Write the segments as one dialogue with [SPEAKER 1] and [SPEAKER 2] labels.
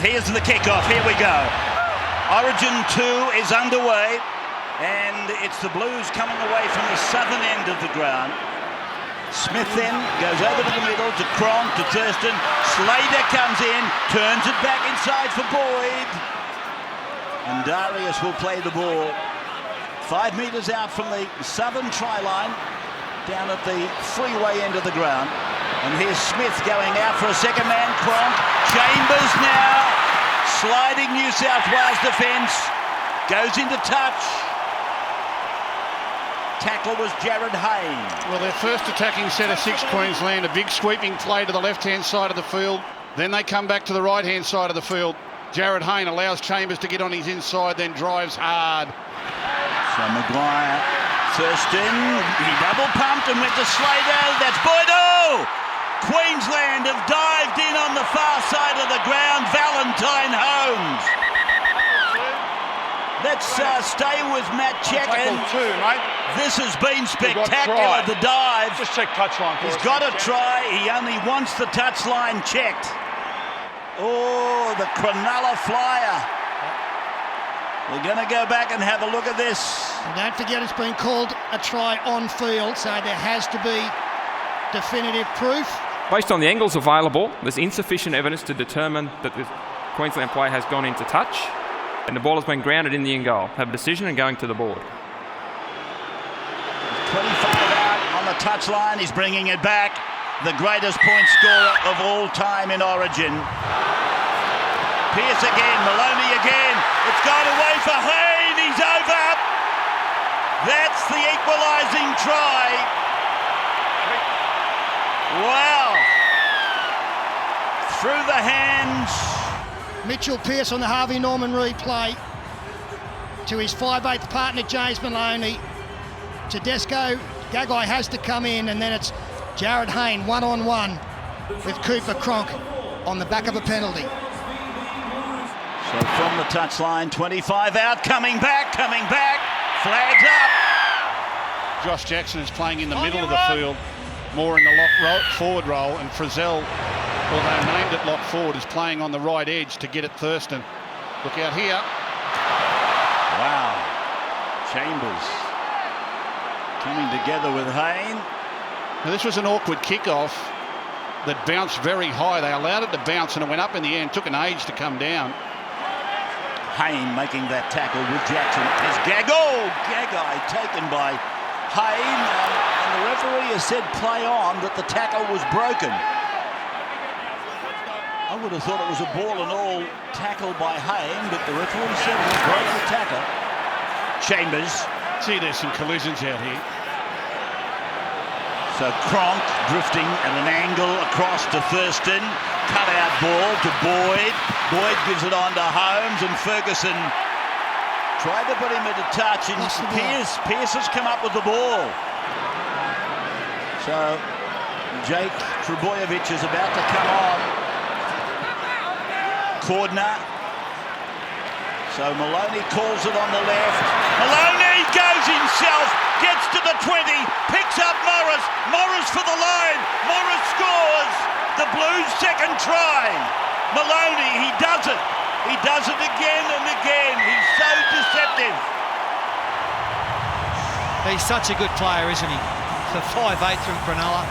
[SPEAKER 1] Here's the kickoff. Here we go. Origin 2 is underway, and it's the Blues coming away from the southern end of the ground. Smith then goes over to the middle to Cronk, to Thurston. Slater comes in, turns it back inside for Boyd. And Darius will play the ball 5 metres out from the southern try line, down at the freeway end of the ground. And here's Smith going out for a second man. Cronk, Chambers now, sliding New South Wales defence, goes into touch. Tackle was Jared Hayne.
[SPEAKER 2] Well, their first attacking set of 6, Queensland, a big sweeping play to the left-hand side of the field. Then they come back to the right-hand side of the field. Jared Hayne allows Chambers to get on his inside, then drives hard.
[SPEAKER 1] So Maguire, Thurston, he double pumped and went to Slater. That's Boyd. Oh! Queensland have dived in on the far side of the ground. Valentine Holmes. Let's stay with Matt Checker. This has been spectacular, the dive.
[SPEAKER 2] Just check touchline for us.
[SPEAKER 1] He's got to try. He only wants the touchline checked. Oh, the Cronulla flyer. We're going to go back and have a look at this.
[SPEAKER 3] And don't forget, it's been called a try on field, so there has to be definitive proof.
[SPEAKER 4] Based on the angles available, there's insufficient evidence to determine that the Queensland player has gone into touch, and the ball has been grounded in the in goal. Have a decision and going to the board.
[SPEAKER 1] 25 out on the touchline. He's bringing it back. The greatest point scorer of all time in Origin. Pearce again, Maloney again. It's gone away for Hayne. He's over. That's the equalising try. Wow. Through the hands.
[SPEAKER 3] Mitchell Pearce on the Harvey Norman replay to his 5/8 partner James Maloney. Tedesco, Gagai has to come in, and then it's Jared Hayne one-on-one with Cooper Cronk on the back of a penalty.
[SPEAKER 1] So from the touchline, 25 out, coming back, flags up.
[SPEAKER 2] Josh Jackson is playing in the middle of the field, more in the forward role, and Frizzell, although named at lock forward, is playing on the right edge to get at Thurston. Look out here.
[SPEAKER 1] Wow. Chambers coming together with Hayne.
[SPEAKER 2] Now, this was an awkward kickoff that bounced very high. They allowed it to bounce and it went up in the air and took an age to come down.
[SPEAKER 1] Hayne making that tackle with Jackson. There's Gagai taken by Hayne, and the referee has said play on, that the tackle was broken. I would have thought it was a ball and all tackle by Hayne, but the referee said he broke the tackle. Chambers.
[SPEAKER 2] See, there's some collisions out here.
[SPEAKER 1] So Cronk drifting at an angle across to Thurston. Cut out ball to Boyd. Boyd gives it on to Holmes, and Ferguson tried to put him into touch, and Pearce has come up with the ball. So Jake Trbojevic is about to come on. Cordner. So Maloney calls it on the left. Maloney goes himself, gets to the 20, picks up Morris. Morris for the line. Morris scores. The Blues' second try. Maloney, he does it. He does it again and again. He's so deceptive.
[SPEAKER 5] He's such a good player, isn't he? For 5'8" from Cronulla.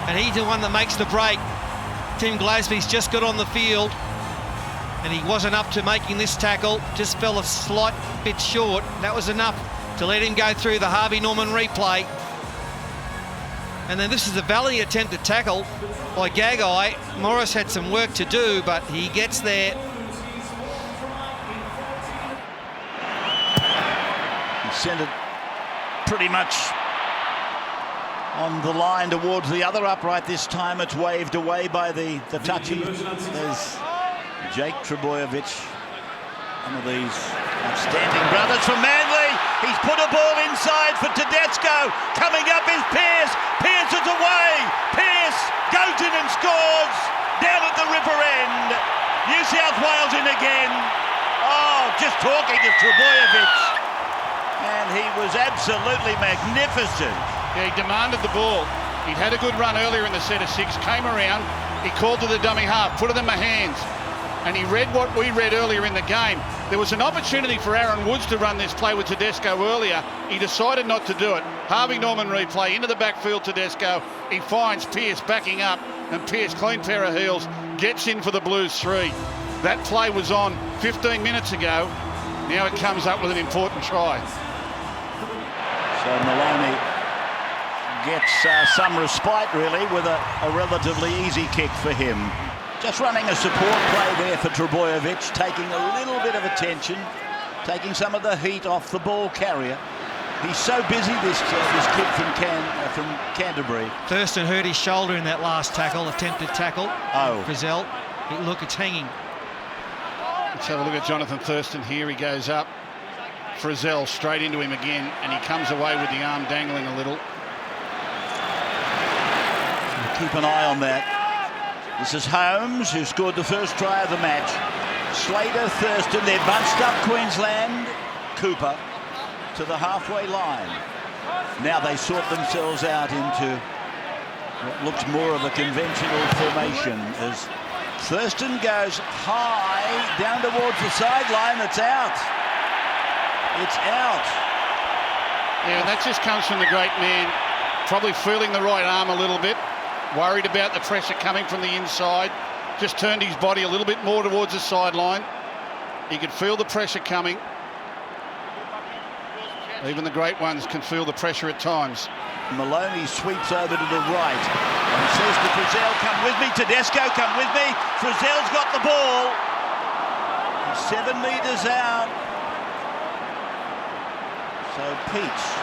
[SPEAKER 5] And he's the one that makes the break. Tim Glasby's just got on the field, and he wasn't up to making this tackle, just fell a slight bit short. That was enough to let him go through the Harvey Norman replay. And then this is a valiant attempted tackle by Gagai. Morris had some work to do, but he gets there.
[SPEAKER 1] He sent it pretty much on the line towards the other upright. This time it's waved away by the touchy. There's Jake Trbojevic, one of these outstanding brothers from Manly. He's put a ball inside for Tedesco. Coming up is Pearce. Pearce is away. Pearce goes in and scores down at the river end. New South Wales in again. Oh, just talking to Trbojevic. And he was absolutely magnificent.
[SPEAKER 2] Yeah, he demanded the ball. He'd had a good run earlier in the set of 6, came around, He called to the dummy half, put it in my hands. And he read what we read earlier in the game. There was an opportunity for Aaron Woods to run this play with Tedesco earlier. He decided not to do it. Harvey Norman replay into the backfield, Tedesco. He finds Pearce backing up, and Pearce, clean pair of heels, gets in for the Blues 3. That play was on 15 minutes ago. Now it comes up with an important try.
[SPEAKER 1] So Maloney gets some respite, really, with a relatively easy kick for him. Just running a support play there for Trbojevic, taking a little bit of attention, taking some of the heat off the ball carrier. He's so busy, this kid from Canterbury.
[SPEAKER 5] Thurston hurt his shoulder in that last tackle, attempted tackle.
[SPEAKER 1] Oh.
[SPEAKER 5] Frizzell, look, it's hanging.
[SPEAKER 2] Let's have a look at Jonathan Thurston here. He goes up. Frizzell straight into him again, and he comes away with the arm dangling a little.
[SPEAKER 1] Keep an eye on that. This is Holmes, who scored the first try of the match. Slater, Thurston, they're bunched up Queensland. Cooper to the halfway line. Now they sort themselves out into what looks more of a conventional formation as Thurston goes high down towards the sideline. It's out. It's out.
[SPEAKER 2] Yeah, and that just comes from the great man, probably feeling the right arm a little bit. Worried about the pressure coming from the inside. Just turned his body a little bit more towards the sideline. He could feel the pressure coming. Even the great ones can feel the pressure at times.
[SPEAKER 1] Maloney sweeps over to the right and says to Frizzell, come with me, Tedesco, come with me. Frizzell's got the ball. He's 7 metres out. So Pearce.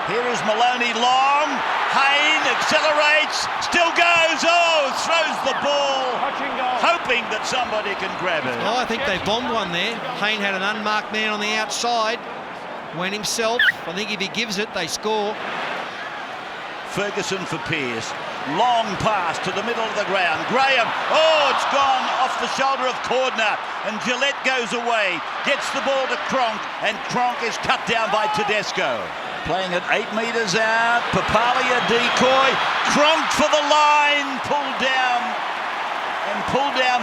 [SPEAKER 1] Here is Maloney long. Hayne accelerates, still goes, throws the ball, hoping that somebody can grab it.
[SPEAKER 5] Oh, I think they bombed one there. Hayne had an unmarked man on the outside. Went himself. I think if he gives it, they score.
[SPEAKER 1] Ferguson for Pearce. Long pass to the middle of the ground. Graham, it's gone off the shoulder of Cordner, and Gillette goes away, gets the ball to Cronk, and Cronk is cut down by Tedesco. Playing at 8 metres out, Papalia decoy, Cronk for the line, pulled down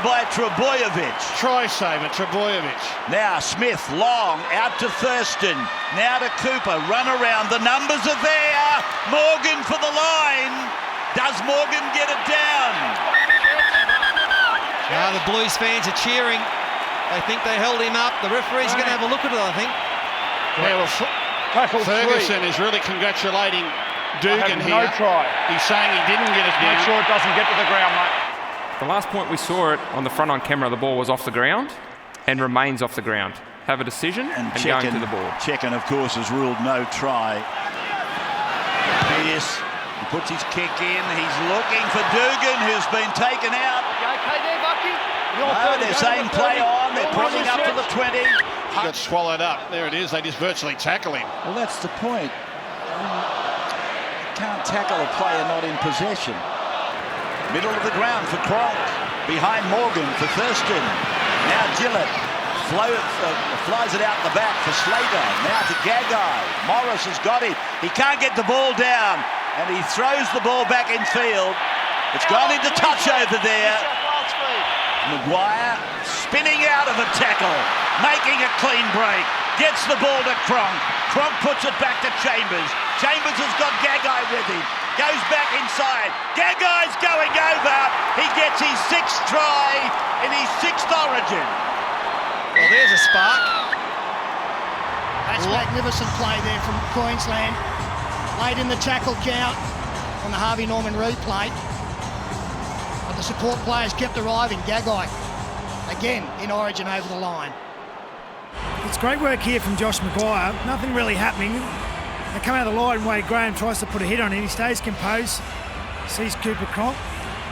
[SPEAKER 1] by Trbojevic.
[SPEAKER 2] Try saver, Trbojevic.
[SPEAKER 1] Now Smith, long, out to Thurston, now to Cooper, run around, the numbers are there, Morgan for the line, does Morgan get it down?
[SPEAKER 5] Now the Blues fans are cheering, they think they held him up, the referee's going to have a look at it, I think.
[SPEAKER 2] Yeah, well, Ferguson is really congratulating Dugan here.
[SPEAKER 6] No try.
[SPEAKER 2] He's saying he didn't get it down.
[SPEAKER 6] Make sure it doesn't get to the ground, mate.
[SPEAKER 4] The last point we saw it on the front on camera, the ball was off the ground and remains off the ground. Have a decision and going to the ball.
[SPEAKER 1] Checken, of course, has ruled no try. Pearce puts his kick in. He's looking for Dugan, who's been taken out.
[SPEAKER 6] You okay there, Bucky?
[SPEAKER 1] No, they're saying play on. They're pushing up to the 20.
[SPEAKER 2] He got swallowed up. There it is. They just virtually tackle him.
[SPEAKER 1] Well, that's the point. You can't tackle a player not in possession. Middle of the ground for Cronk. Behind Morgan for Thurston. Now Gillett flies it out the back for Slater. Now to Gagai. Morris has got him. He can't get the ball down. And he throws the ball back in field. It's gone into touch over there. Maguire spinning out of a tackle, making a clean break, gets the ball to Cronk. Cronk puts it back to Chambers. Chambers has got Gagai with him, goes back inside. Gagai's going over. He gets his 6th try in his 6th origin.
[SPEAKER 5] Well, there's a spark.
[SPEAKER 3] That's magnificent play there from Queensland. Late in the tackle count on the Harvey Norman replay. But the support players kept arriving. Gagai, again, in origin over the line.
[SPEAKER 7] It's great work here from Josh Maguire. Nothing really happening. They come out of the line, Wade Graham tries to put a hit on him. He stays composed, sees Cooper Cronk.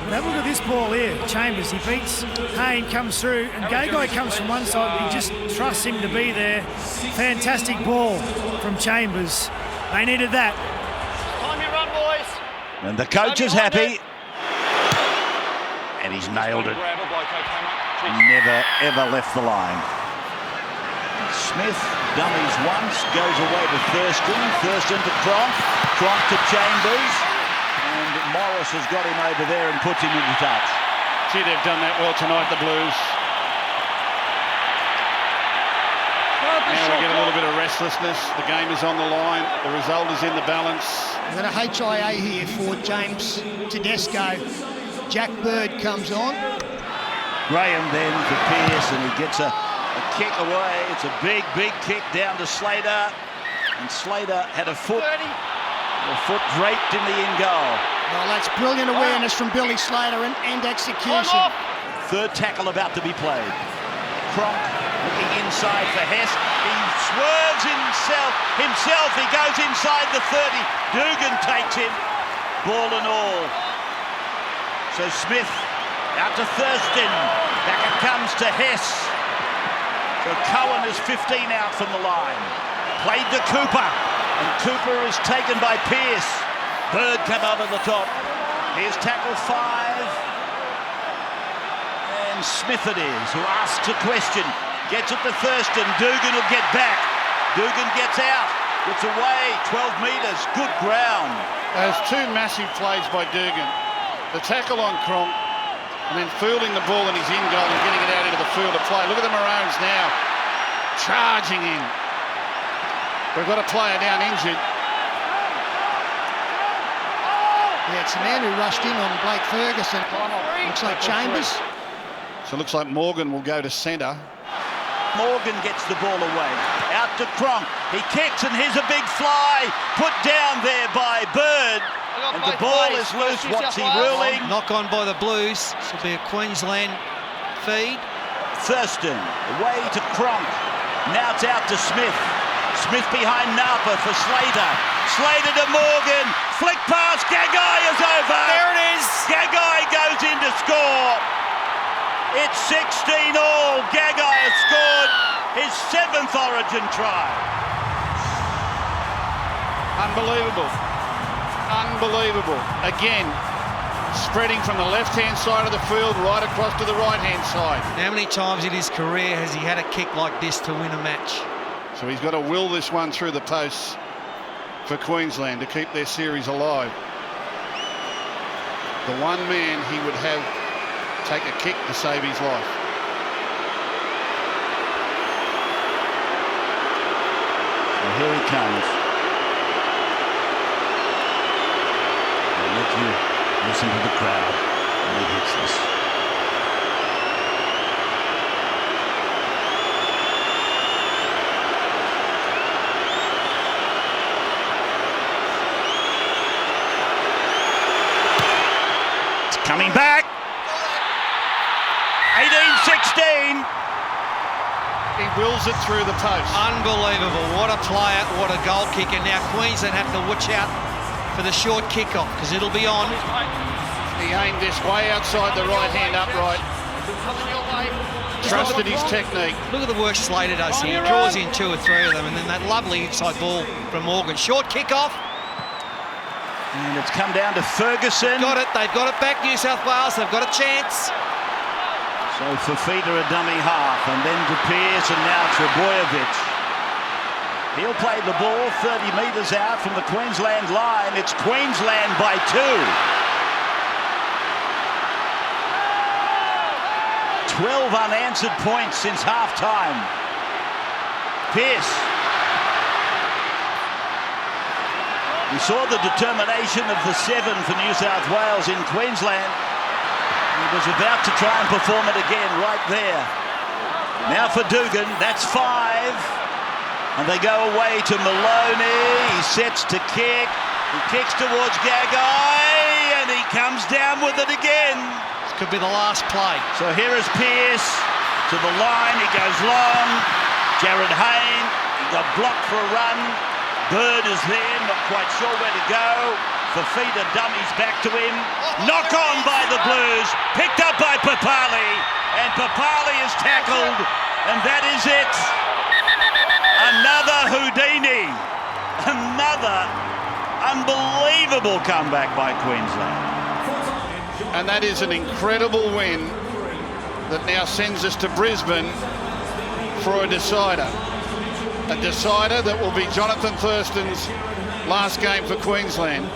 [SPEAKER 7] But have a look at this ball here. Chambers, he beats Hayne, comes through, and Gagai comes from one side. He just trusts him to be there. Fantastic ball from Chambers. They needed that.
[SPEAKER 6] Time you run, boys.
[SPEAKER 1] And the coach is happy. And he's nailed it. Never, ever left the line. Smith dummies once, goes away to Thurston. Thurston to Cronk. Cronk to Chambers. And Morris Morris has got him over there and puts him into touch.
[SPEAKER 2] Gee, they've done that well tonight, the Blues. Now we get a little bit of restlessness. The game is on the line. The result is in the balance.
[SPEAKER 3] We've got a HIA here for James Tedesco. Jack Bird comes on.
[SPEAKER 1] Graham then to Pearce, and he gets a kick away. It's a big kick down to Slater. And Slater had a foot draped in the in goal.
[SPEAKER 3] Well, that's brilliant awareness from Billy Slater and execution.
[SPEAKER 1] Third tackle about to be played. Cronk looking inside for Hess. He swerves himself. He goes inside the 30. Dugan takes him. Ball and all. So Smith out to Thurston. Back it comes to Hess. So Cohen is 15 out from the line. Played to Cooper. And Cooper is taken by Pearce. Bird come out of the top. Here's tackle 5. And Smith it is, who asks a question. Gets it to Thurston. Dugan will get back. Dugan gets out. Gets away. 12 metres. Good ground.
[SPEAKER 2] There's 2 massive plays by Dugan. The tackle on Cronk, and then fielding the ball in his in goal and getting it out into the field of play. Look at the Maroons now. Charging in. We've got a player down injured.
[SPEAKER 3] Yeah, it's the man who rushed in on Blake Ferguson. Looks like Chambers.
[SPEAKER 2] So it looks like Morgan will go to centre.
[SPEAKER 1] Morgan gets the ball away. Out to Cronk. He kicks, and here's a big fly. Put down there by Bird. And the ball is loose. What's he ruling?
[SPEAKER 5] Knock on by the Blues. This will be a Queensland feed.
[SPEAKER 1] Thurston away to Cronk. Now it's out to Smith. Smith behind Napa for Slater. Slater to Morgan. Flick pass. Gagai is over.
[SPEAKER 5] There it is.
[SPEAKER 1] Gagai goes in to score. It's 16 all. Gagai has scored his 7th Origin try.
[SPEAKER 2] Unbelievable. Unbelievable. Again, spreading from the left-hand side of the field right across to the right-hand side.
[SPEAKER 5] How many times in his career has he had a kick like this to win a match?
[SPEAKER 2] So he's got to will this one through the posts for Queensland to keep their series alive. The one man he would have take a kick to save his life.
[SPEAKER 1] And here he comes. I'll let you listen to the crowd when he hits this. Coming back. 18-16.
[SPEAKER 2] He wills it through the post.
[SPEAKER 5] Unbelievable. What a player, what a goal kicker. Now Queensland have to watch out for the short kick-off because it'll be on.
[SPEAKER 2] He aimed this way outside the right-hand upright. Trusted his technique.
[SPEAKER 5] Look at the work Slater does here. He draws in 2 or 3 of them, and then that lovely inside ball from Morgan. Short kick-off.
[SPEAKER 1] And it's come down to Ferguson.
[SPEAKER 5] Got it. They've got it back, New South Wales. They've got a chance.
[SPEAKER 1] So Fafita a dummy half, and then to Pearce, and now to Boyovich. He'll play the ball 30 metres out from the Queensland line. It's Queensland by 2. 12 unanswered points since half-time. Pearce. We saw the determination of the 7 for New South Wales in Queensland. He was about to try and perform it again right there. Now for Dugan, that's 5. And they go away to Maloney. He sets to kick. He kicks towards Gagai, and he comes down with it again.
[SPEAKER 5] This could be the last play.
[SPEAKER 1] So here is Pearce to the line. He goes long. Jared Hayne, he got blocked for a run. Bird is there, not quite sure where to go. Fafita dummies back to him. Knock on by the Blues. Picked up by Papali. And Papali is tackled. And that is it. Another Houdini. Another unbelievable comeback by Queensland.
[SPEAKER 2] And that is an incredible win that now sends us to Brisbane for a decider. A decider that will be Jonathan Thurston's last game for Queensland.